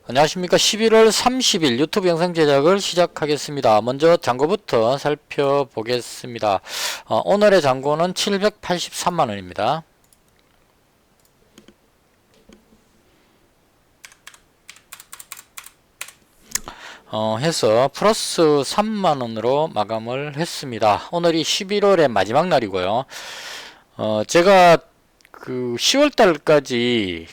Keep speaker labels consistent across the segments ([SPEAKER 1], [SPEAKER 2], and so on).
[SPEAKER 1] 안녕하십니까. 11월 30일 유튜브 영상 제작을 시작하겠습니다. 먼저 잔고부터 살펴보겠습니다. 오늘의 잔고는 783만원입니다. 해서 플러스 3만원으로 마감을 했습니다. 오늘이 11월의 마지막 날이고요. 제가 그 10월달까지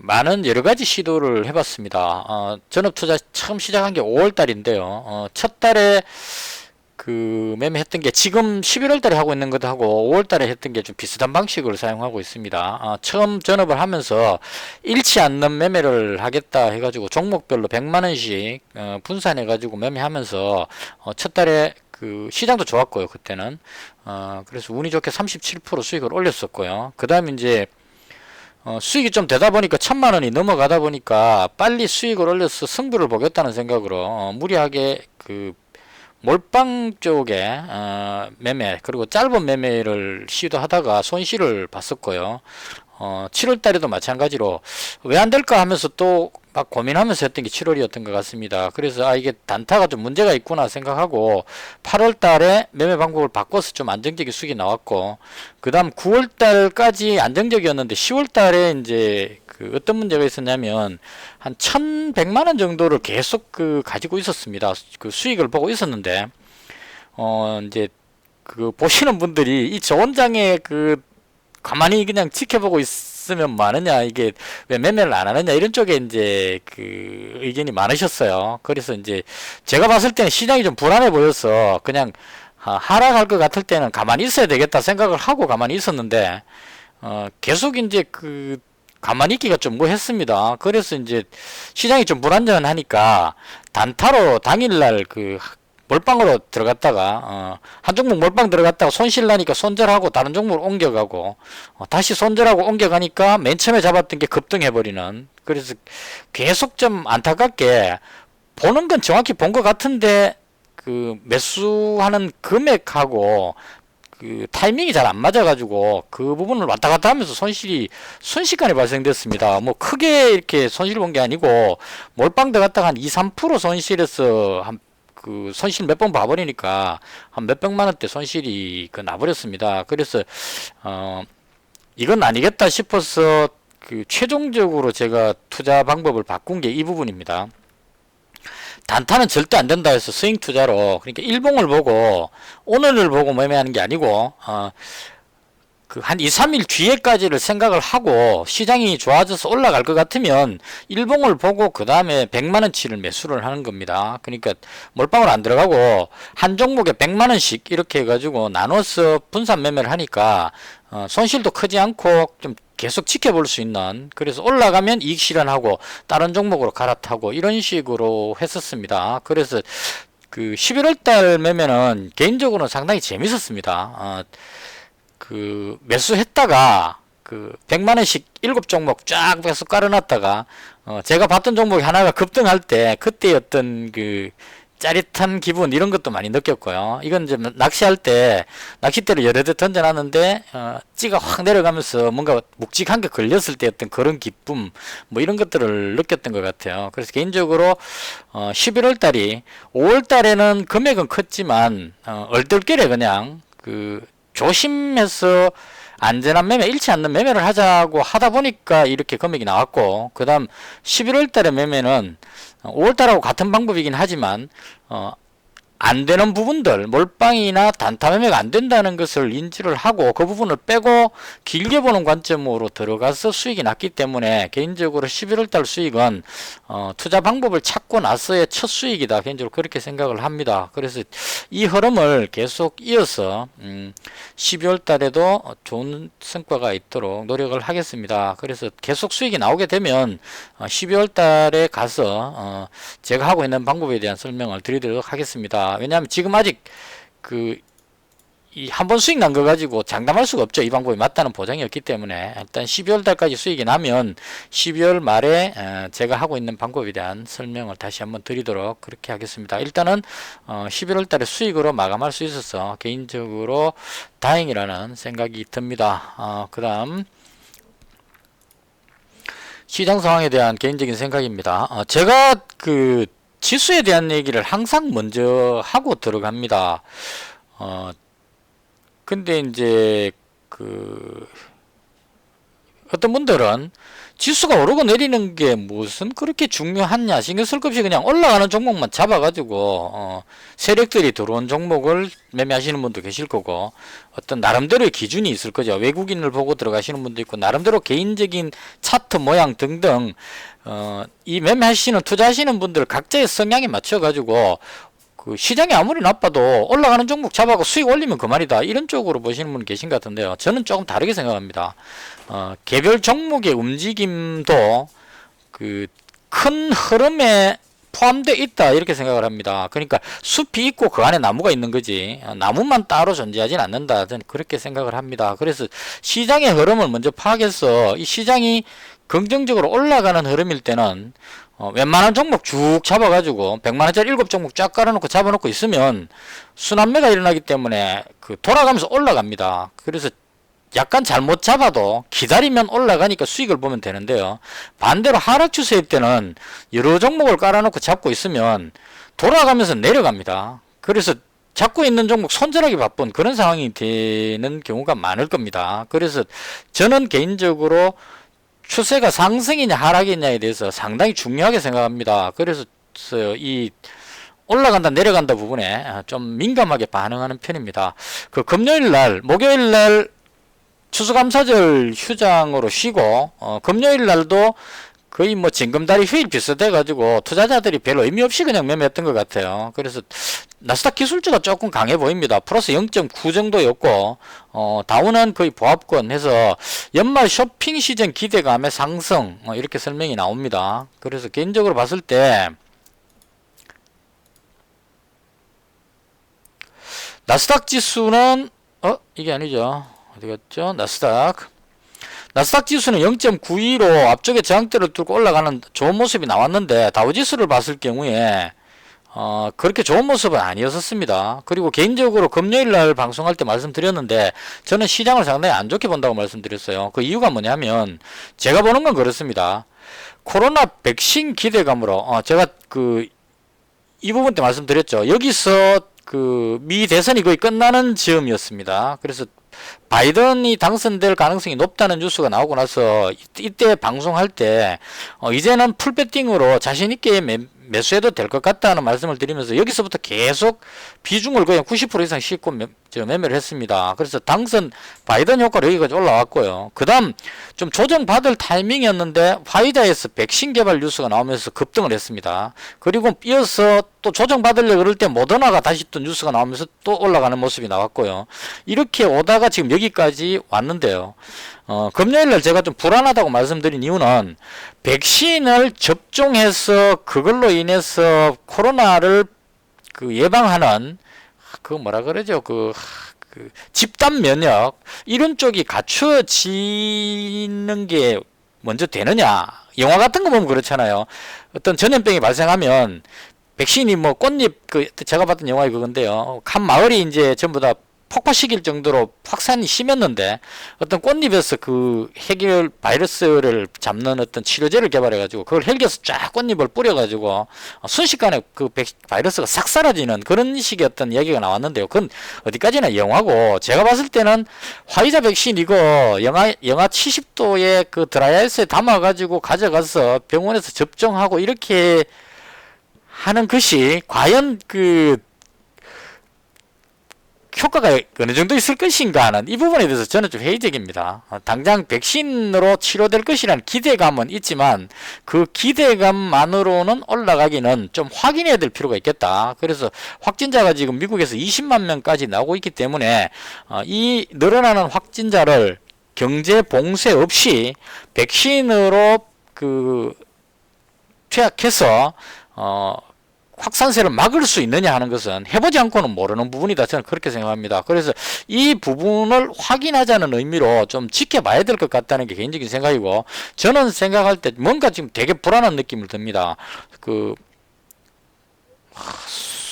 [SPEAKER 1] 많은 여러가지 시도를 해봤습니다. 전업투자 처음 시작한 게 5월달인데요. 첫 달에 그 매매했던 게 지금 11월달에 하고 있는 것하고 5월달에 했던 게 좀 비슷한 방식을 사용하고 있습니다. 처음 전업을 하면서 잃지 않는 매매를 하겠다 해가지고 종목별로 100만원씩 분산해가지고 매매하면서 첫 달에 그 시장도 좋았고요. 그때는 그래서 운이 좋게 37% 수익을 올렸었고요. 그 다음에 이제 수익이 좀 되다 보니까 1000만원이 넘어가다 보니까 빨리 수익을 올려서 승부를 보겠다는 생각으로 무리하게 그 몰빵 쪽에 매매 그리고 짧은 매매를 시도하다가 손실을 봤었고요. 7월달에도 마찬가지로 왜 안 될까 하면서 또 막 고민하면서 했던 게 7월이었던 것 같습니다. 그래서 이게 단타가 좀 문제가 있구나 생각하고 8월달에 매매 방법을 바꿔서 좀 안정적인 수익이 나왔고, 그 다음 9월달까지 안정적이었는데 10월달에 이제 그 어떤 문제가 있었냐면 한 1100만원 정도를 계속 그 가지고 있었습니다. 그 수익을 보고 있었는데 이제 그 보시는 분들이 이 저 원장의 그 가만히 그냥 지켜보고 있으면 많으냐, 이게 왜 매매를 안 하느냐, 이런 쪽에 이제 그 의견이 많으셨어요. 그래서 이제 제가 봤을 때는 시장이 좀 불안해 보여서 그냥 하락할 것 같을 때는 가만히 있어야 되겠다 생각을 하고 가만히 있었는데 계속 이제 그 가만히 있기가 좀 뭐했습니다. 그래서 이제 시장이 좀 불안정하니까 단타로 당일날 그 몰빵으로 들어갔다가 한 종목 몰빵 들어갔다가 손실 나니까 손절하고 다른 종목으로 옮겨가고 다시 손절하고 옮겨가니까 맨 처음에 잡았던 게 급등해버리는, 그래서 계속 좀 안타깝게 보는 건 정확히 본 것 같은데 그 매수하는 금액하고 그 타이밍이 잘 안 맞아가지고 그 부분을 왔다 갔다 하면서 손실이 순식간에 발생됐습니다. 뭐 크게 이렇게 손실 본 게 아니고 몰빵 들어갔다가 한 2, 3% 손실해서 한 그 손실 몇 번 봐버리니까 한 몇백만 원대 손실이 그 나버렸습니다. 그래서 이건 아니겠다 싶어서 그 최종적으로 제가 투자 방법을 바꾼 게 이 부분입니다. 단타는 절대 안 된다 해서 스윙 투자로, 그러니까 일봉을 보고 오늘을 보고 매매하는 게 아니고 그 한 2, 3일 뒤에까지를 생각을 하고 시장이 좋아져서 올라갈 것 같으면 일봉을 보고 그 다음에 100만원치를 매수를 하는 겁니다. 그러니까 몰빵을 안 들어가고 한 종목에 100만원씩 이렇게 해가지고 나눠서 분산 매매를 하니까 손실도 크지 않고 좀 계속 지켜볼 수 있는, 그래서 올라가면 이익 실현하고 다른 종목으로 갈아타고 이런 식으로 했었습니다. 그래서 그 11월 달 매매는 개인적으로는 상당히 재밌었습니다. 그 매수했다가 그 100만원씩 7종목 쫙 계속 깔아놨다가 제가 봤던 종목이 하나가 급등할 때 그때 어떤 그 짜릿한 기분 이런 것도 많이 느꼈고요. 이건 이제 낚시할 때 낚싯대를 여러 대 던져놨는데 찌가 확 내려가면서 뭔가 묵직한 게 걸렸을 때 어떤 그런 기쁨 뭐 이런 것들을 느꼈던 것 같아요. 그래서 개인적으로 11월 달이 5월 달에는 금액은 컸지만 얼떨결에 그냥 그 조심해서 안전한 매매, 잃지 않는 매매를 하자고 하다 보니까 이렇게 금액이 나왔고, 그 다음 11월 달에 매매는 5월 달하고 같은 방법이긴 하지만 안 되는 부분들, 몰빵이나 단타 매매가 안 된다는 것을 인지를 하고 그 부분을 빼고 길게 보는 관점으로 들어가서 수익이 났기 때문에 개인적으로 11월 달 수익은 투자 방법을 찾고 나서의 첫 수익이다, 개인적으로 그렇게 생각을 합니다. 그래서 이 흐름을 계속 이어서 12월 달에도 좋은 성과가 있도록 노력을 하겠습니다. 그래서 계속 수익이 나오게 되면 12월 달에 가서 제가 하고 있는 방법에 대한 설명을 드리도록 하겠습니다. 왜냐하면 지금 아직 그 이 한 번 수익 난 거 가지고 장담할 수가 없죠. 이 방법이 맞다는 보장이 없기 때문에 일단 12월 달까지 수익이 나면 12월 말에 제가 하고 있는 방법에 대한 설명을 다시 한번 드리도록 그렇게 하겠습니다. 일단은 11월 달에 수익으로 마감할 수 있어서 개인적으로 다행이라는 생각이 듭니다. 그 다음 시장 상황에 대한 개인적인 생각입니다. 제가 그 지수에 대한 얘기를 항상 먼저 하고 들어갑니다. 근데 이제 그 어떤 분들은 지수가 오르고 내리는 게 무슨 그렇게 중요하냐 신경 쓸 것 없이 그냥 올라가는 종목만 잡아가지고 세력들이 들어온 종목을 매매하시는 분도 계실 거고, 어떤 나름대로의 기준이 있을 거죠. 외국인을 보고 들어가시는 분도 있고, 나름대로 개인적인 차트 모양 등등 이 매매하시는 투자하시는 분들 각자의 성향에 맞춰 가지고 그 시장이 아무리 나빠도 올라가는 종목 잡아고 수익 올리면 그만이다, 이런 쪽으로 보시는 분 계신 것 같은데요. 저는 조금 다르게 생각합니다. 개별 종목의 움직임도 그 큰 흐름에 포함되어 있다, 이렇게 생각을 합니다. 그러니까 숲이 있고 그 안에 나무가 있는 거지 나무만 따로 존재하진 않는다, 저는 그렇게 생각을 합니다. 그래서 시장의 흐름을 먼저 파악해서 이 시장이 긍정적으로 올라가는 흐름일 때는 웬만한 종목 쭉 잡아가지고 100만원짜리 7종목 쫙 깔아놓고 잡아놓고 있으면 순환매가 일어나기 때문에 그 돌아가면서 올라갑니다. 그래서 약간 잘못 잡아도 기다리면 올라가니까 수익을 보면 되는데요. 반대로 하락 추세일 때는 여러 종목을 깔아놓고 잡고 있으면 돌아가면서 내려갑니다. 그래서 잡고 있는 종목 손절하기 바쁜 그런 상황이 되는 경우가 많을 겁니다. 그래서 저는 개인적으로 추세가 상승이냐 하락이냐에 대해서 상당히 중요하게 생각합니다. 그래서 이 올라간다 내려간다 부분에 좀 민감하게 반응하는 편입니다. 그 금요일날 목요일날 추수감사절 휴장으로 쉬고 금요일날도 거의 뭐 징검다리 휴일 비슷해 가지고 투자자들이 별로 의미 없이 그냥 매매했던 것 같아요. 그래서 나스닥 기술주가 조금 강해 보입니다. 플러스 0.9 정도였고 다우는 거의 보합권 해서 연말 쇼핑 시즌 기대감의 상승, 이렇게 설명이 나옵니다. 그래서 개인적으로 봤을 때 나스닥 지수는 이게 아니죠. 어디 갔죠? 나스닥 지수는 0.92로 앞쪽에 저항대를 뚫고 올라가는 좋은 모습이 나왔는데, 다우지수를 봤을 경우에 그렇게 좋은 모습은 아니었습니다. 그리고 개인적으로 금요일날 방송할 때 말씀드렸는데, 저는 시장을 상당히 안 좋게 본다고 말씀드렸어요. 그 이유가 뭐냐면 제가 보는 건 그렇습니다. 코로나 백신 기대감으로 제가 이 부분 때 말씀드렸죠. 여기서 미 대선이 거의 끝나는 즈음이었습니다. 그래서 바이든이 당선될 가능성이 높다는 뉴스가 나오고 나서 이때 방송할 때 이제는 풀배팅으로 자신있게 매수해도 될 것 같다는 말씀을 드리면서 여기서부터 계속 비중을 거의 90% 이상 싣고 매매를 했습니다. 그래서 당선 바이든 효과로 여기까지 올라왔고요. 그 다음 좀 조정받을 타이밍이었는데 화이자에서 백신 개발 뉴스가 나오면서 급등을 했습니다. 그리고 이어서 또 조정받으려고 그럴 때 모더나가 다시 또 뉴스가 나오면서 또 올라가는 모습이 나왔고요. 이렇게 오다가 지금 여기까지 왔는데요. 금요일날 제가 좀 불안하다고 말씀드린 이유는 백신을 접종해서 그걸로 인해서 코로나를 예방하는 뭐라 그러죠? 집단 면역 이런 쪽이 갖추어지는 게 먼저 되느냐? 영화 같은 거 보면 그렇잖아요. 어떤 전염병이 발생하면 백신이 뭐 꽃잎 제가 봤던 영화에 그건데요. 한 마을이 이제 전부 다 폭파시킬 정도로 확산이 심했는데 어떤 꽃잎에서 해결 바이러스를 잡는 어떤 치료제를 개발해 가지고 그걸 헬겨서 쫙 꽃잎을 뿌려 가지고 순식간에 바이러스가 싹 사라지는 그런 식의 어떤 이야기가 나왔는데요. 그건 어디까지나 영화고, 제가 봤을 때는 화이자 백신 이거 영하 70도의 드라이아이스에 담아 가지고 가져가서 병원에서 접종하고 이렇게 하는 것이 과연 효과가 어느 정도 있을 것인가 하는 이 부분에 대해서 저는 좀 회의적입니다. 당장 백신으로 치료될 것이라는 기대감은 있지만 그 기대감만으로는 올라가기는 좀 확인해야 될 필요가 있겠다. 그래서 확진자가 지금 미국에서 20만 명까지 나오고 있기 때문에 이 늘어나는 확진자를 경제 봉쇄 없이 백신으로 투약해서 확산세를 막을 수 있느냐 하는 것은 해보지 않고는 모르는 부분이다, 저는 그렇게 생각합니다. 그래서 이 부분을 확인하자는 의미로 좀 지켜봐야 될 것 같다는 게 개인적인 생각이고, 저는 생각할 때 뭔가 지금 되게 불안한 느낌을 듭니다.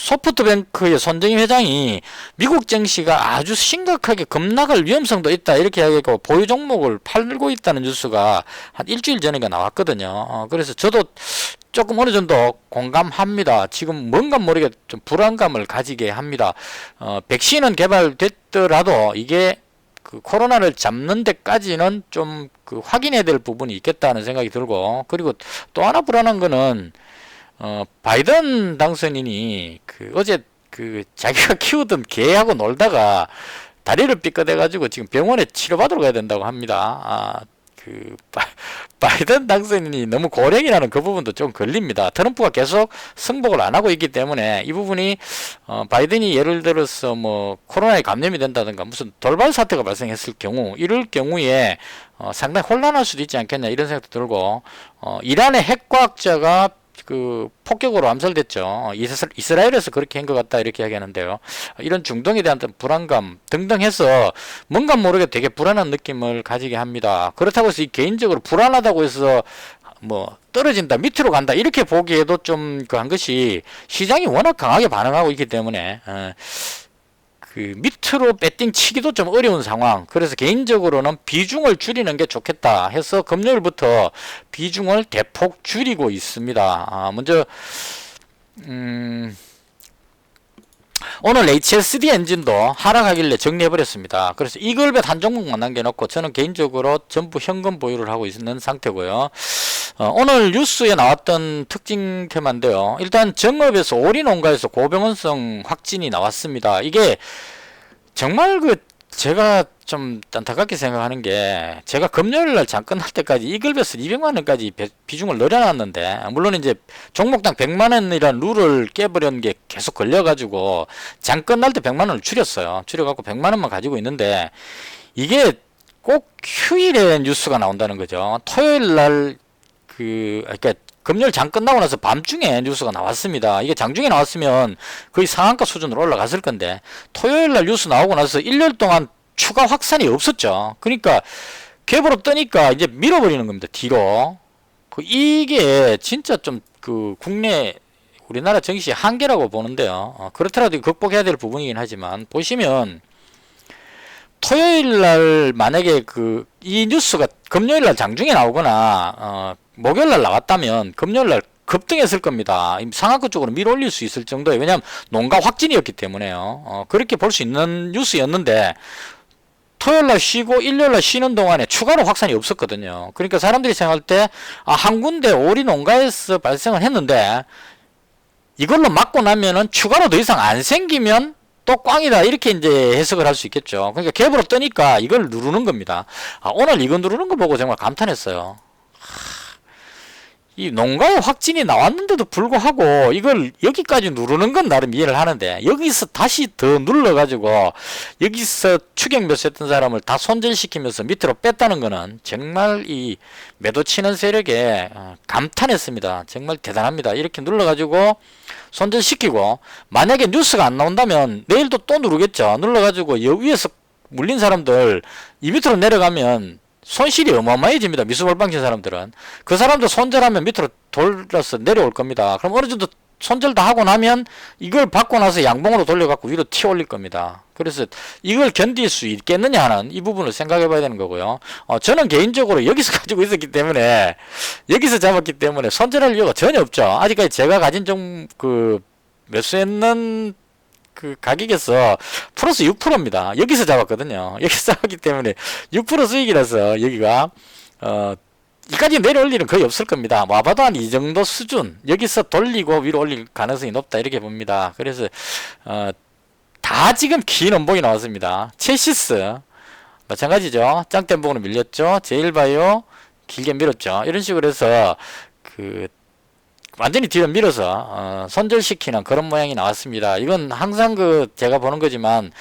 [SPEAKER 1] 소프트뱅크의 손정희 회장이 미국 증시가 아주 심각하게 급락할 위험성도 있다 이렇게 하고 보유 종목을 팔고 있다는 뉴스가 한 일주일 전에 나왔거든요. 그래서 저도 조금 어느 정도 공감합니다. 지금 뭔가 모르게 좀 불안감을 가지게 합니다. 백신은 개발됐더라도 이게 그 코로나를 잡는 데까지는 좀 그 확인해야 될 부분이 있겠다는 생각이 들고, 그리고 또 하나 불안한 거는 바이든 당선인이 그 어제 그 자기가 키우던 개하고 놀다가 다리를 삐끗해 가지고 지금 병원에 치료받으러 가야 된다고 합니다. 그 바이든 당선인이 너무 고령이라는 그 부분도 좀 걸립니다. 트럼프가 계속 승복을 안 하고 있기 때문에 이 부분이 바이든이 예를 들어서 뭐 코로나에 감염이 된다든가 무슨 돌발 사태가 발생했을 경우, 이럴 경우에 상당히 혼란할 수도 있지 않겠냐 이런 생각도 들고, 이란의 핵과학자가 그 폭격으로 암살됐죠. 이스라엘에서 그렇게 한 것 같다 이렇게 이야기하는데요. 이런 중동에 대한 불안감 등등 해서 뭔가 모르게 되게 불안한 느낌을 가지게 합니다. 그렇다고 해서 개인적으로 불안하다고 해서 뭐 떨어진다, 밑으로 간다 이렇게 보기에도 좀 그 한 것이 시장이 워낙 강하게 반응하고 있기 때문에 그 밑으로 배팅 치기도 좀 어려운 상황. 그래서 개인적으로는 비중을 줄이는 게 좋겠다 해서 금요일부터 비중을 대폭 줄이고 있습니다. 먼저 오늘 HSD 엔진도 하락하길래 정리해버렸습니다. 그래서 이글벳 한 종목만 남겨놓고 저는 개인적으로 전부 현금 보유를 하고 있는 상태고요. 오늘 뉴스에 나왔던 특징 테마인데요. 일단 정읍에서 오리농가에서 고병원성 확진이 나왔습니다. 이게 정말 그 제가 좀 안타깝게 생각하는 게, 제가 금요일날 장 끝날 때까지 이글벳을 200만원까지 비중을 늘려놨는데, 물론 이제 종목당 100만원이라는 룰을 깨버린 게 계속 걸려가지고 장 끝날 때 100만원을 줄였어요. 줄여갖고 100만원만 가지고 있는데, 이게 꼭 휴일에 뉴스가 나온다는 거죠. 토요일날 그러니까 금요일 장 끝나고 나서 밤중에 뉴스가 나왔습니다. 이게 장중에 나왔으면 거의 상한가 수준으로 올라갔을 건데, 토요일날 뉴스 나오고 나서 일요일 동안 추가 확산이 없었죠. 그러니까 갭으로 뜨니까 이제 밀어버리는 겁니다. 뒤로. 이게 진짜 좀 그 국내 우리나라 증시 한계라고 보는데요. 그렇더라도 극복해야 될 부분이긴 하지만, 보시면 토요일날 만약에 이 뉴스가 금요일날 장중에 나오거나 목요일날 나왔다면 금요일날 급등했을 겁니다. 상한가 쪽으로 밀어올릴 수 있을 정도에, 왜냐하면 농가 확진이었기 때문에요. 그렇게 볼 수 있는 뉴스였는데 토요일날 쉬고 일요일날 쉬는 동안에 추가로 확산이 없었거든요. 그러니까 사람들이 생각할 때 한 군데 오리 농가에서 발생을 했는데 이걸로 막고 나면은 추가로 더 이상 안 생기면 또 꽝이다 이렇게 이제 해석을 할 수 있겠죠. 그러니까 갭으로 뜨니까 이걸 누르는 겁니다. 오늘 이거 누르는 거 보고 정말 감탄했어요. 이 농가의 확진이 나왔는데도 불구하고 이걸 여기까지 누르는 건 나름 이해를 하는데, 여기서 다시 더 눌러가지고 여기서 추격 매수했던 사람을 다 손절시키면서 밑으로 뺐다는 거는 정말 이 매도 치는 세력에 감탄했습니다. 정말 대단합니다. 이렇게 눌러가지고 손절시키고, 만약에 뉴스가 안 나온다면 내일도 또 누르겠죠. 눌러가지고 여 위에서 물린 사람들 이 밑으로 내려가면 손실이 어마어마해집니다. 미수몰빵친 사람들은. 그 사람들 손절하면 밑으로 돌려서 내려올 겁니다. 그럼 어느 정도 손절 다 하고 나면 이걸 받고 나서 양봉으로 돌려갖고 위로 튀어 올릴 겁니다. 그래서 이걸 견딜 수 있겠느냐 하는 이 부분을 생각해 봐야 되는 거고요. 저는 개인적으로 여기서 가지고 있었기 때문에, 여기서 잡았기 때문에 손절할 이유가 전혀 없죠. 아직까지 제가 가진 매수했는 그 가격에서 플러스 6%입니다. 여기서 잡았거든요. 여기서 잡았기 때문에 6% 수익이라서 여기가 이까지 내려올 일은 거의 없을 겁니다. 와봐도 한 이 정도 수준, 여기서 돌리고 위로 올릴 가능성이 높다 이렇게 봅니다. 그래서 다 지금 긴 원봉이 나왔습니다. 첼시스 마찬가지죠. 짱땜봉으로 밀렸죠. 제일바이오 길게 밀었죠. 이런 식으로 해서 완전히 뒤로 밀어서 손절시키는 그런 모양이 나왔습니다. 이건 항상 제가 보는 거지만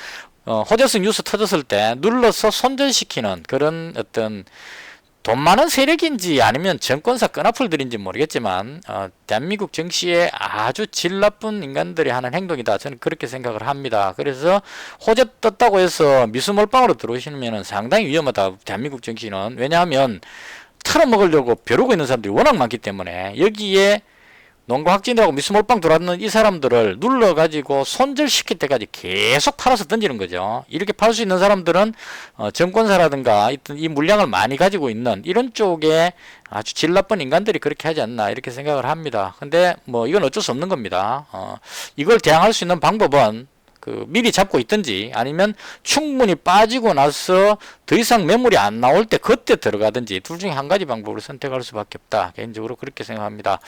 [SPEAKER 1] 호재성 뉴스 터졌을 때 눌러서 손절시키는 그런 어떤 돈 많은 세력인지 아니면 정권사 끈앞풀들인지 모르겠지만 대한민국 정치에 아주 질 나쁜 인간들이 하는 행동이다. 저는 그렇게 생각을 합니다. 그래서 호재 떴다고 해서 미수몰빵으로 들어오시면 상당히 위험하다. 대한민국 정치는. 왜냐하면 털어먹으려고 벼르고 있는 사람들이 워낙 많기 때문에, 여기에 농가 확진되고 미스몰빵 들어왔는 이 사람들을 눌러가지고 손절시킬 때까지 계속 팔아서 던지는 거죠. 이렇게 팔 수 있는 사람들은 증권사라든가 이 물량을 많이 가지고 있는 이런 쪽에 아주 질 나쁜 인간들이 그렇게 하지 않나 이렇게 생각을 합니다. 근데 뭐 이건 어쩔 수 없는 겁니다. 이걸 대항할 수 있는 방법은 미리 잡고 있든지 아니면 충분히 빠지고 나서 더 이상 매물이 안 나올 때 그때 들어가든지 둘 중에 한 가지 방법을 선택할 수밖에 없다. 개인적으로 그렇게 생각합니다.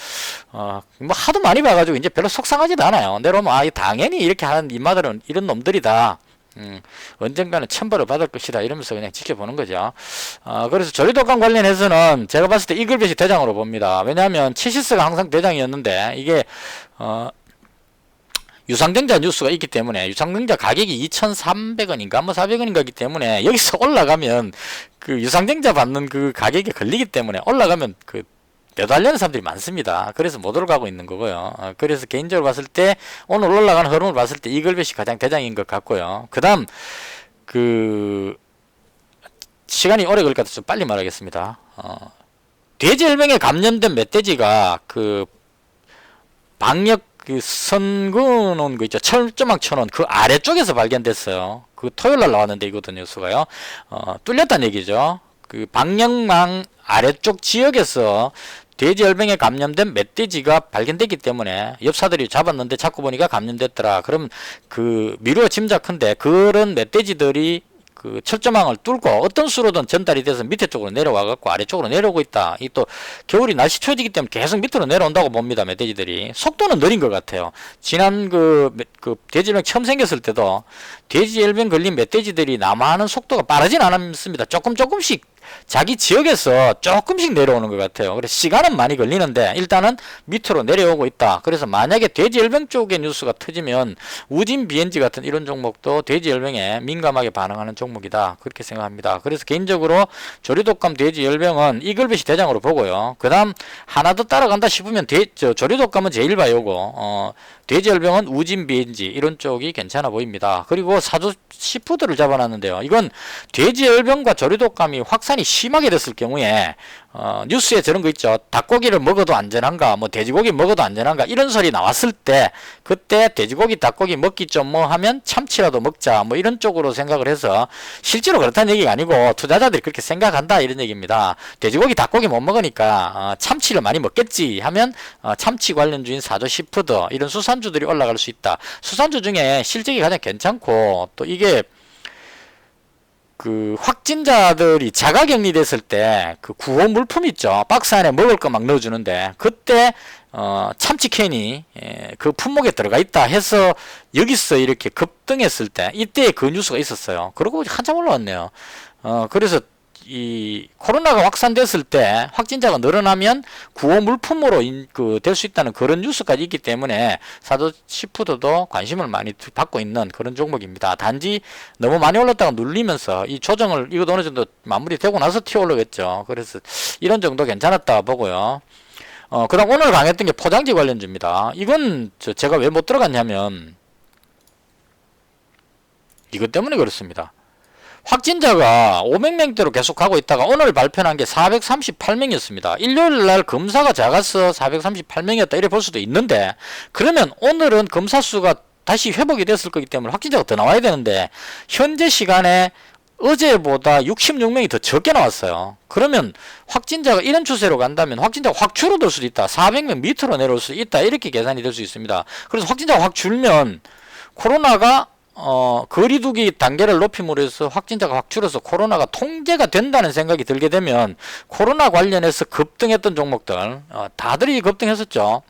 [SPEAKER 1] 뭐 하도 많이 봐가지고 이제 별로 속상하지도 않아요. 내려오면 당연히 이렇게 하는 인마들은 이런 놈들이다. 언젠가는 천벌을 받을 것이다 이러면서 그냥 지켜보는 거죠. 그래서 조리독감 관련해서는 제가 봤을 때 이글벳이 대장으로 봅니다. 왜냐하면 치시스가 항상 대장이었는데 이게 유상증자 뉴스가 있기 때문에 유상증자 가격이 2,300원인가 뭐 400원인가 하기 때문에 여기서 올라가면 유상증자 받는 가격에 걸리기 때문에 올라가면 매달리는 사람들이 많습니다. 그래서 못 올라가고 있는 거고요. 그래서 개인적으로 봤을 때 오늘 올라가는 흐름을 봤을 때 이글벳이 가장 대장인 것 같고요. 그 다음 시간이 오래 걸릴 것 같아서 좀 빨리 말하겠습니다. 돼지열병에 감염된 멧돼지가 방역 선그놓은 거 있죠. 철조망 쳐놓은 그 아래쪽에서 발견됐어요. 토요일날 나왔는데 이것도 뉴스가요. 뚫렸다는 얘기죠. 방역망 아래쪽 지역에서 돼지열병에 감염된 멧돼지가 발견됐기 때문에 엽사들이 잡았는데 자꾸 보니까 감염됐더라. 그럼 미루어 짐작컨대 그런 멧돼지들이 철조망을 뚫고 어떤 수로든 전달이 돼서 밑에 쪽으로 내려와 갖고 아래쪽으로 내려오고 있다. 이 또 겨울이 날씨 추워지기 때문에 계속 밑으로 내려온다고 봅니다. 멧돼지들이 속도는 느린 것 같아요. 지난 돼지열병 처음 생겼을 때도 돼지열병 걸린 멧돼지들이 남하하는 속도가 빠르진 않았습니다. 조금씩 자기 지역에서 조금씩 내려오는 것 같아요. 그래서 시간은 많이 걸리는데 일단은 밑으로 내려오고 있다. 그래서 만약에 돼지열병 쪽의 뉴스가 터지면 우진 BNG 같은 이런 종목도 돼지열병에 민감하게 반응하는 종목이다. 그렇게 생각합니다. 그래서 개인적으로 조류독감 돼지열병은 이글벳이 대장으로 보고요. 그 다음 하나 더 따라간다 싶으면 조류독감은 제일바이오고 돼지열병은 우진 BNG 이런 쪽이 괜찮아 보입니다. 그리고 사조 시푸드를 잡아놨는데요. 이건 돼지열병과 조류독감이 확산이 심하게 됐을 경우에 뉴스에 저런 거 있죠. 닭고기를 먹어도 안전한가, 뭐 돼지고기 먹어도 안전한가 이런 소리 나왔을 때 그때 돼지고기, 닭고기 먹기 좀 뭐 하면 참치라도 먹자 뭐 이런 쪽으로 생각을 해서 실제로 그렇다는 얘기가 아니고 투자자들이 그렇게 생각한다 이런 얘기입니다. 돼지고기, 닭고기 못 먹으니까 참치를 많이 먹겠지 하면 참치 관련주인 사조 시푸드 이런 수산주들이 올라갈 수 있다. 수산주 중에 실적이 가장 괜찮고 또 이게 확진자들이 자가격리 됐을 때 구호 물품 있죠. 박스 안에 먹을 거 막 넣어주는데 그때 참치 캔이 품목에 들어가 있다 해서 여기서 이렇게 급등했을 때 이때 그 뉴스가 있었어요. 그러고 한참 올라왔네요. 그래서 이 코로나가 확산됐을 때 확진자가 늘어나면 구호 물품으로 될 수 있다는 그런 뉴스까지 있기 때문에 사조 시푸드도 관심을 많이 받고 있는 그런 종목입니다. 단지 너무 많이 올랐다가 눌리면서 이 조정을 이것도 어느 정도 마무리되고 나서 튀어 올라겠죠. 그래서 이런 정도 괜찮았다 보고요. 그 다음 오늘 강했던 게 포장지 관련주입니다. 이건 제가 왜 못 들어갔냐면 이것 때문에 그렇습니다. 확진자가 500명대로 계속 가고 있다가 오늘 발표한 게 438명이었습니다. 일요일날 검사가 작아서 438명이었다 이래 볼 수도 있는데 그러면 오늘은 검사 수가 다시 회복이 됐을 거기 때문에 확진자가 더 나와야 되는데 현재 시간에 어제보다 66명이 더 적게 나왔어요. 그러면 확진자가 이런 추세로 간다면 확진자가 확 줄어들 수도 있다. 400명 밑으로 내려올 수 있다. 이렇게 계산이 될 수 있습니다. 그래서 확진자가 확 줄면 코로나가 거리두기 단계를 높임으로 해서 확진자가 확 줄어서 코로나가 통제가 된다는 생각이 들게 되면 코로나 관련해서 급등했던 종목들 다들이 급등했었죠.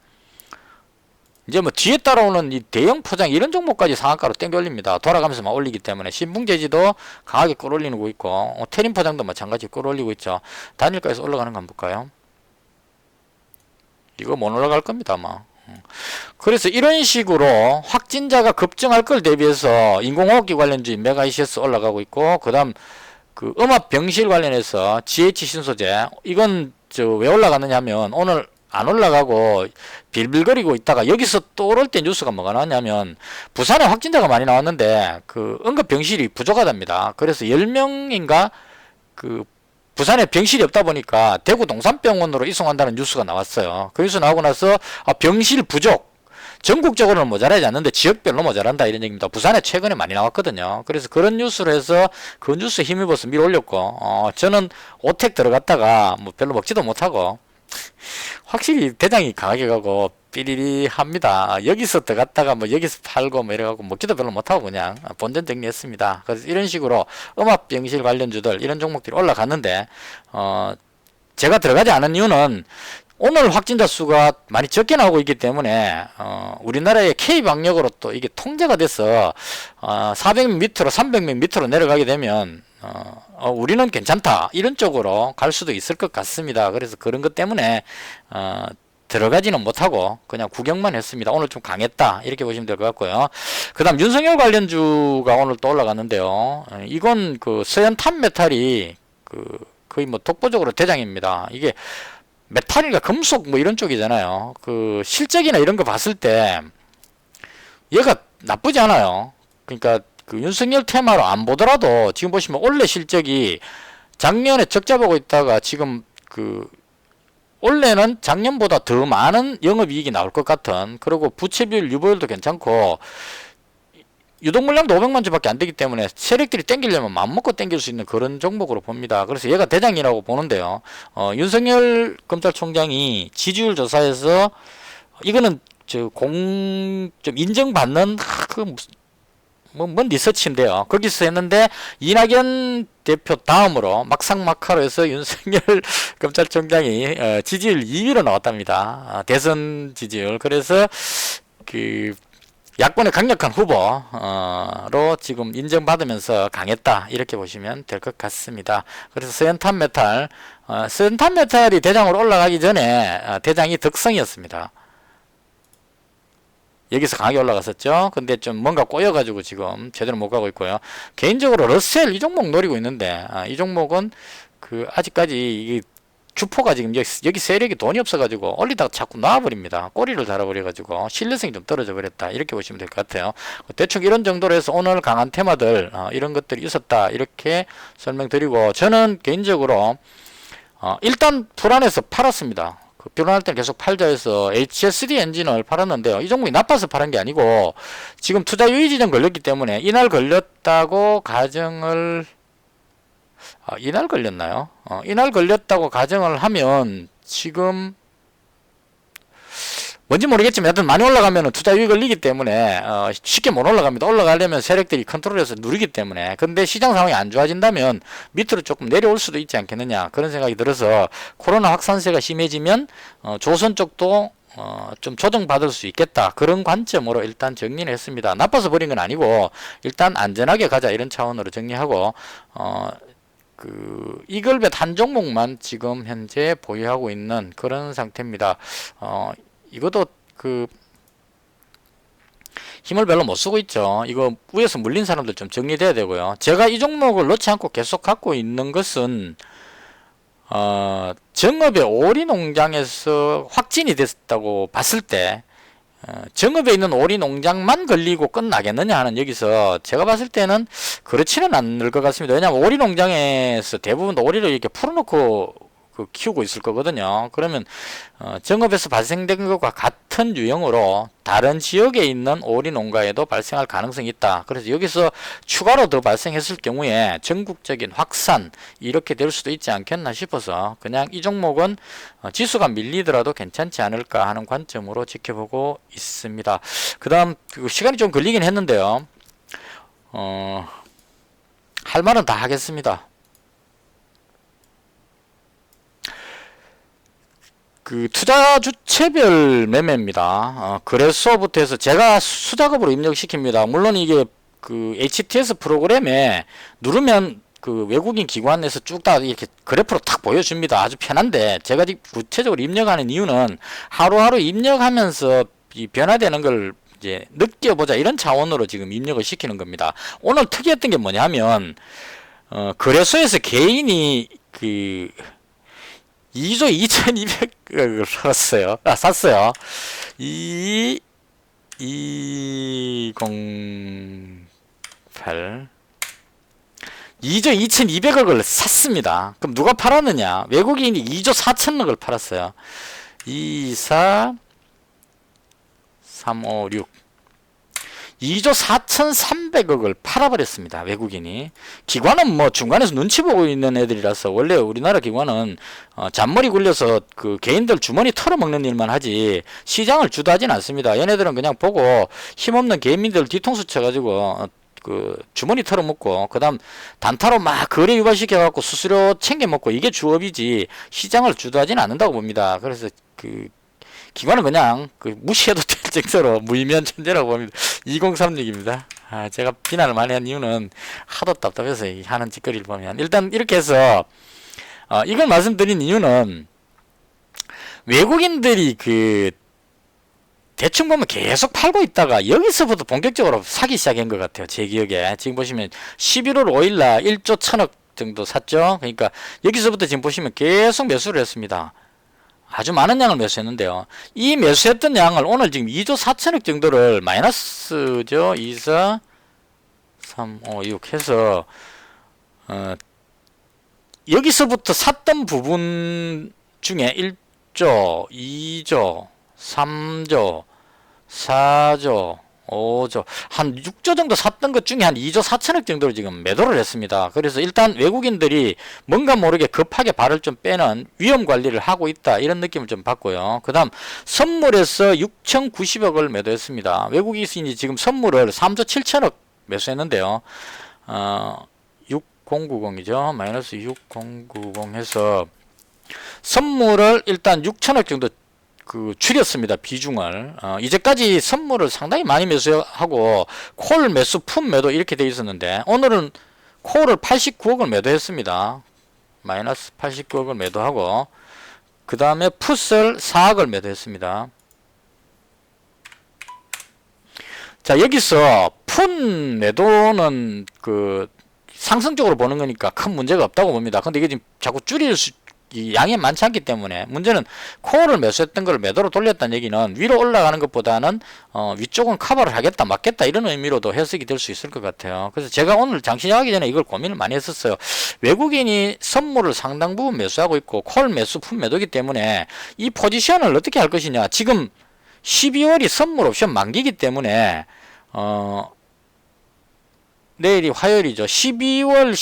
[SPEAKER 1] 이제 뭐 뒤에 따라오는 이 대형 포장 이런 종목까지 상한가로 땡겨 올립니다. 돌아가면서 막 올리기 때문에 신풍제지도 강하게 끌어올리고 있고 테린 포장도 마찬가지 끌어올리고 있죠. 단일가에서 올라가는 거 한번 볼까요? 이거 못 올라갈 겁니다 아마. 그래서 이런 식으로 확진자가 급증할 걸 대비해서 인공호흡기 관련주인 메가이시스 올라가고 있고 그 다음 음압 병실 관련해서 GH 신소재 이건 왜 올라가느냐 하면 오늘 안 올라가고 빌빌거리고 있다가 여기서 또 오를 때 뉴스가 뭐가 나왔냐면 부산에 확진자가 많이 나왔는데 응급 병실이 부족하답니다. 그래서 10명인가 부산에 병실이 없다 보니까 대구 동산병원으로 이송한다는 뉴스가 나왔어요. 그 뉴스 나오고 나서 병실 부족, 전국적으로는 모자라지 않는데 지역별로 모자란다 이런 얘기입니다. 부산에 최근에 많이 나왔거든요. 그래서 그런 뉴스로 해서 그 뉴스에 힘입어서 밀어 올렸고, 저는 오택 들어갔다가 뭐 별로 먹지도 못하고, 확실히 대장이 강하게 가고 삐리리 합니다. 여기서 들어갔다가 뭐 여기서 팔고 뭐 이래갖고 먹지도 별로 못하고 그냥 본전 정리했습니다. 그래서 이런 식으로 음압병실 관련주들 이런 종목들이 올라갔는데, 제가 들어가지 않은 이유는 오늘 확진자 수가 많이 적게 나오고 있기 때문에 우리나라의 K방역으로 또 이게 통제가 돼서 400명 밑으로 300명 밑으로 내려가게 되면 우리는 괜찮다 이런 쪽으로 갈 수도 있을 것 같습니다. 그래서 그런 것 때문에 들어가지는 못하고 그냥 구경만 했습니다. 오늘 좀 강했다 이렇게 보시면 될 것 같고요. 그 다음 윤석열 관련주가 오늘 또 올라갔는데요. 이건 그 서현 탄메탈이 거의 뭐 독보적으로 대장입니다. 이게 메탈이니까 금속 뭐 이런 쪽이잖아요. 그 실적이나 이런 거 봤을 때 얘가 나쁘지 않아요. 그러니까 그 윤석열 테마로 안 보더라도 지금 보시면 올해 실적이 작년에 적자 보고 있다가 지금 올해는 작년보다 더 많은 영업이익이 나올 것 같은, 그리고 부채 비율 유보율도 괜찮고 유동 물량도 500만 주밖에 안 되기 때문에 세력들이 땡기려면 마음먹고 땡길 수 있는 그런 종목으로 봅니다. 그래서 얘가 대장이라고 보는데요. 윤석열 검찰총장이 지지율 조사에서 이거는 좀 인정받는 뭔 리서치인데요. 거기서 했는데 이낙연 대표 다음으로 막상막하로 해서 윤석열 검찰총장이 지지율 2위로 나왔답니다. 대선 지지율. 그래서 야권의 강력한 후보로 지금 인정받으면서 강했다 이렇게 보시면 될 것 같습니다. 그래서 서현탄메탈, 서현탄메탈이 대장으로 올라가기 전에 대장이 덕성이었습니다. 여기서 강하게 올라갔었죠. 근데 좀 뭔가 꼬여가지고 지금 제대로 못 가고 있고요. 개인적으로 러셀 이 종목 노리고 있는데 이 종목은 아직까지 이게 주포가 지금 여기 세력이 돈이 없어가지고 올리다가 자꾸 놔버립니다. 꼬리를 달아버려가지고 신뢰성이 좀 떨어져 버렸다 이렇게 보시면 될 것 같아요. 대충 이런 정도로 해서 오늘 강한 테마들 이런 것들이 있었다 이렇게 설명드리고, 저는 개인적으로 일단 불안해서 팔았습니다. 불안할 때는 계속 팔자 해서 HSD 엔진을 팔았는데요. 이 종목이 나빠서 팔은 게 아니고 지금 투자 유의 지정 걸렸기 때문에 이날 걸렸다고 가정을 이날 걸렸나요? 이날 걸렸다고 가정을 하면 지금 뭔지 모르겠지만 하여튼 많이 올라가면 투자 유익 걸리기 때문에 쉽게 못 올라갑니다. 올라가려면 세력들이 컨트롤해서 누리기 때문에. 근데 시장 상황이 안 좋아진다면 밑으로 조금 내려올 수도 있지 않겠느냐 그런 생각이 들어서, 코로나 확산세가 심해지면 조선 쪽도 좀 조정받을 수 있겠다 그런 관점으로 일단 정리를 했습니다. 나빠서 버린 건 아니고 일단 안전하게 가자 이런 차원으로 정리하고, 이글벳 한 종목만 지금 현재 보유하고 있는 그런 상태입니다. 이것도 힘을 별로 못 쓰고 있죠. 이거 위에서 물린 사람들 좀 정리돼야 되고요. 제가 이 종목을 넣지 않고 계속 갖고 있는 것은 정읍의 오리 농장에서 확진이 됐다고 봤을 때 정읍에 있는 오리 농장만 걸리고 끝나겠느냐 하는, 여기서 제가 봤을 때는 그렇지는 않을 것 같습니다. 왜냐하면 오리 농장에서 대부분 오리를 이렇게 풀어놓고 키우고 있을 거거든요. 그러면 정읍에서 발생된 것과 같은 유형으로 다른 지역에 있는 오리 농가에도 발생할 가능성이 있다. 그래서 여기서 추가로 더 발생했을 경우에 전국적인 확산 이렇게 될 수도 있지 않겠나 싶어서 그냥 이 종목은 지수가 밀리더라도 괜찮지 않을까 하는 관점으로 지켜보고 있습니다. 그 다음 시간이 좀 걸리긴 했는데요. 할 말은 다 하겠습니다. 투자 주체별 매매입니다. 거래소부터 해서 제가 수작업으로 입력시킵니다. 물론 이게 HTS 프로그램에 누르면 외국인 기관에서 쭉 다 이렇게 그래프로 탁 보여줍니다. 아주 편한데 제가 구체적으로 입력하는 이유는 하루하루 입력하면서 이 변화되는 걸 이제 느껴보자 이런 차원으로 지금 입력을 시키는 겁니다. 오늘 특이했던 게 뭐냐면 거래소에서 개인이 2조 2200을 샀어요. 208 2조 2200억을 샀습니다. 그럼 누가 팔았느냐? 외국인이 2조 4000억을 팔았어요. 2, 4, 3, 5, 6. 2조 4300억을 팔아버렸습니다. 외국인이. 기관은 뭐 중간에서 눈치 보고 있는 애들이라서 원래 우리나라 기관은 잔머리 굴려서 그 개인들 주머니 털어먹는 일만 하지 시장을 주도하진 않습니다. 얘네들은 그냥 보고 힘없는 개인민들 뒤통수 쳐가지고 그 주머니 털어먹고 그 다음 단타로 막 거래 유발시켜 갖고 수수료 챙겨먹고 이게 주업이지 시장을 주도하진 않는다고 봅니다. 그래서 그 기관은 그냥 그 무시해도 될 정도로 무의미한 존재라고 봅니다. 2036입니다. 제가 비난을 많이 한 이유는 하도 답답해서 하는 짓거리를 보면 일단 이렇게 해서 이걸 말씀드린 이유는 외국인들이 그 대충 보면 계속 팔고 있다가 여기서부터 본격적으로 사기 시작한 것 같아요. 제 기억에. 지금 보시면 11월 5일날 1조 1000억 정도 샀죠. 그러니까 여기서부터 지금 보시면 계속 매수를 했습니다. 아주 많은 양을 매수했는데요. 이 매수했던 양을 오늘 지금 2조 4천억 정도를 마이너스죠. 2, 4, 3, 5, 6 해서 여기서부터 샀던 부분 중에 1조, 2조, 3조, 4조, 5조, 한 6조 정도 샀던 것 중에 한 2조 4천억 정도를 지금 매도를 했습니다. 그래서 일단 외국인들이 뭔가 모르게 급하게 발을 좀 빼는 위험 관리를 하고 있다. 이런 느낌을 좀 받고요. 그 다음 선물에서 6,090억을 매도했습니다. 외국인이 지금 선물을 3조 7천억 매수했는데요. 6090이죠. 마이너스 6090 해서 선물을 일단 6천억 정도 그 줄였습니다. 비중을. 이제까지 선물을 상당히 많이 매수하고 콜 매수 품 매도 이렇게 돼 있었는데 오늘은 콜을 89억을 매도했습니다. 마이너스 89억을 매도하고 그 다음에 풋을 4억을 매도했습니다. 자, 여기서 풋 매도는 그 상승적으로 보는 거니까 큰 문제가 없다고 봅니다. 근데 이게 지금 자꾸 줄일 이 양이 많지 않기 때문에 문제는 콜을 매수했던 걸 매도로 돌렸다는 얘기는 위로 올라가는 것보다는 위쪽은 커버를 하겠다 맞겠다 이런 의미로도 해석이 될 수 있을 것 같아요. 그래서 제가 오늘 장시 하기 전에 이걸 고민을 많이 했었어요. 외국인이 선물을 상당 부분 매수하고 있고 콜 매수 품 매도기 때문에 이 포지션을 어떻게 할 것이냐. 지금 12월이 선물 옵션 만기이기 때문에 내일이 화요일이죠. 12월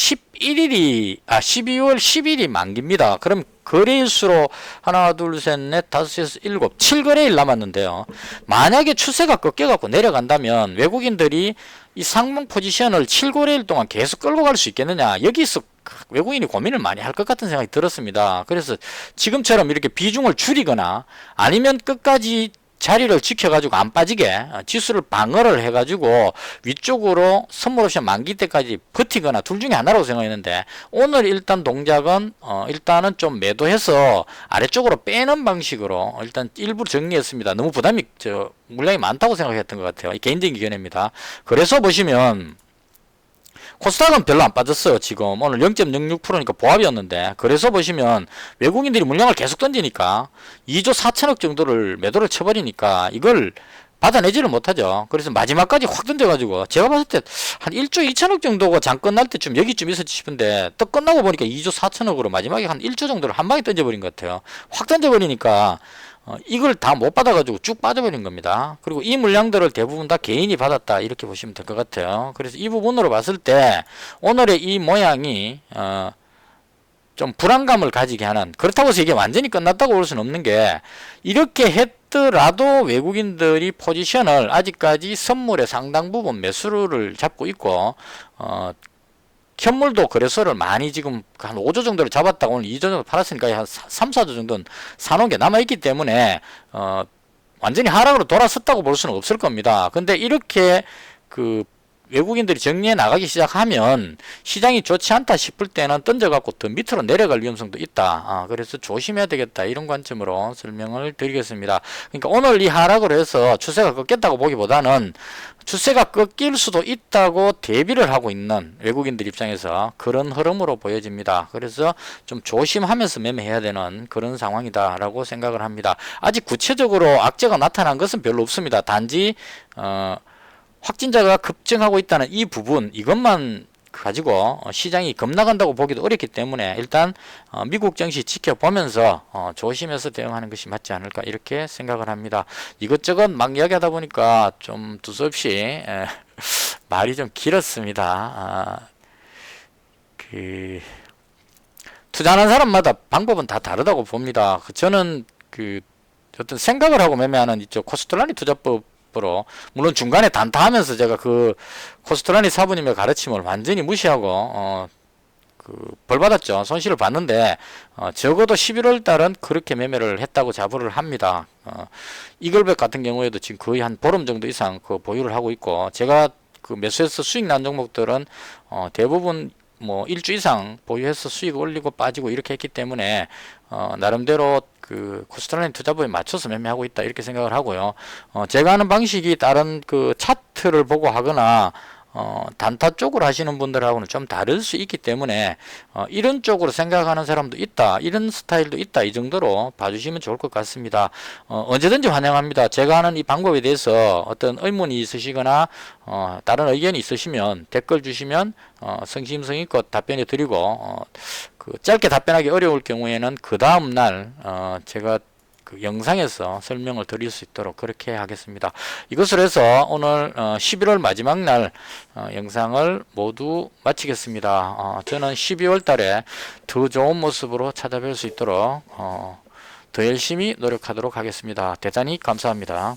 [SPEAKER 1] 10일이 만기입니다. 그럼 거래일수로 하나, 둘, 셋, 넷, 다섯, 여섯, 일곱, 7거래일 남았는데요. 만약에 추세가 꺾여갖고 내려간다면 외국인들이 이 상봉 포지션을 7거래일 동안 계속 끌고 갈 수 있겠느냐. 여기서 외국인이 고민을 많이 할 것 같은 생각이 들었습니다. 그래서 지금처럼 이렇게 비중을 줄이거나 아니면 끝까지 자리를 지켜가지고 안 빠지게 지수를 방어를 해가지고 위쪽으로 선물 옵션 만기 때까지 버티거나 둘 중에 하나라고 생각했는데 오늘 일단 동작은 일단은 좀 매도해서 아래쪽으로 빼는 방식으로 일단 일부 정리했습니다. 너무 부담이 물량이 많다고 생각했던 것 같아요. 개인적인 견해입니다. 그래서 보시면 코스닥은 별로 안 빠졌어요. 지금 오늘 0.06%니까 보합이었는데 그래서 보시면 외국인들이 물량을 계속 던지니까 2조 4천억 정도를 매도를 쳐버리니까 이걸 받아내지를 못하죠. 그래서 마지막까지 확 던져가지고 제가 봤을 때 한 1조 2천억 정도가 장 끝날 때쯤 여기쯤 있었지 싶은데 또 끝나고 보니까 2조 4천억으로 마지막에 한 1조 정도를 한 방에 던져버린 것 같아요. 확 던져버리니까 이걸 다 못 받아가지고 쭉 빠져버린 겁니다. 그리고 이 물량들을 대부분 다 개인이 받았다 이렇게 보시면 될 것 같아요. 그래서 이 부분으로 봤을 때 오늘의 이 모양이 좀 불안감을 가지게 하는, 그렇다고 해서 이게 완전히 끝났다고 볼 수는 없는 게 이렇게 했더라도 외국인들이 포지션을 아직까지 선물의 상당 부분 매수를 잡고 있고 현물도 거래소를 많이 지금 한 5조 정도를 잡았다가 오늘 2조 정도 팔았으니까 한 3, 4조 정도는 사놓은 게 남아있기 때문에 완전히 하락으로 돌아섰다고 볼 수는 없을 겁니다. 근데 이렇게 그 외국인들이 정리해 나가기 시작하면 시장이 좋지 않다 싶을 때는 던져갖고 더 밑으로 내려갈 위험성도 있다. 그래서 조심해야 되겠다. 이런 관점으로 설명을 드리겠습니다. 그러니까 오늘 이 하락으로 해서 추세가 꺾였다고 보기보다는 추세가 꺾일 수도 있다고 대비를 하고 있는 외국인들 입장에서 그런 흐름으로 보여집니다. 그래서 좀 조심하면서 매매해야 되는 그런 상황이다라고 생각을 합니다. 아직 구체적으로 악재가 나타난 것은 별로 없습니다. 단지 확진자가 급증하고 있다는 이 부분, 이것만 가지고 시장이 급락한다고 보기도 어렵기 때문에 일단 미국 증시 지켜보면서 조심해서 대응하는 것이 맞지 않을까 이렇게 생각을 합니다. 이것저것 막 이야기하다 보니까 좀 두서없이 말이 좀 길었습니다. 투자하는 사람마다 방법은 다 다르다고 봅니다. 저는 어떤 생각을 하고 매매하는 이쪽 코스트라니 투자법으로 물론 중간에 단타하면서 제가 코스트라니 사부님의 가르침을 완전히 무시하고 벌 받았죠. 손실을 봤는데 적어도 11월 달은 그렇게 매매를 했다고 자부를 합니다. 이글백 같은 경우에도 지금 거의 한 보름 정도 이상 보유를 하고 있고 제가 매수해서 수익 난 종목들은 대부분 뭐 일주 이상 보유해서 수익 올리고 빠지고 이렇게 했기 때문에 나름대로 코스트라인 투자법에 맞춰서 매매하고 있다 이렇게 생각을 하고요. 제가 하는 방식이 다른 차트를 보고 하거나 단타 쪽으로 하시는 분들하고는 좀 다를 수 있기 때문에 이런 쪽으로 생각하는 사람도 있다, 이런 스타일도 있다, 이 정도로 봐주시면 좋을 것 같습니다. 언제든지 환영합니다. 제가 하는 이 방법에 대해서 어떤 의문이 있으시거나 다른 의견이 있으시면 댓글 주시면 성심성의껏 답변해 드리고 짧게 답변하기 어려울 경우에는 그 다음 날 제가 영상에서 설명을 드릴 수 있도록 그렇게 하겠습니다. 이것으로 해서 오늘 11월 마지막 날 영상을 모두 마치겠습니다. 저는 12월 달에 더 좋은 모습으로 찾아뵐 수 있도록 더 열심히 노력하도록 하겠습니다. 대단히 감사합니다.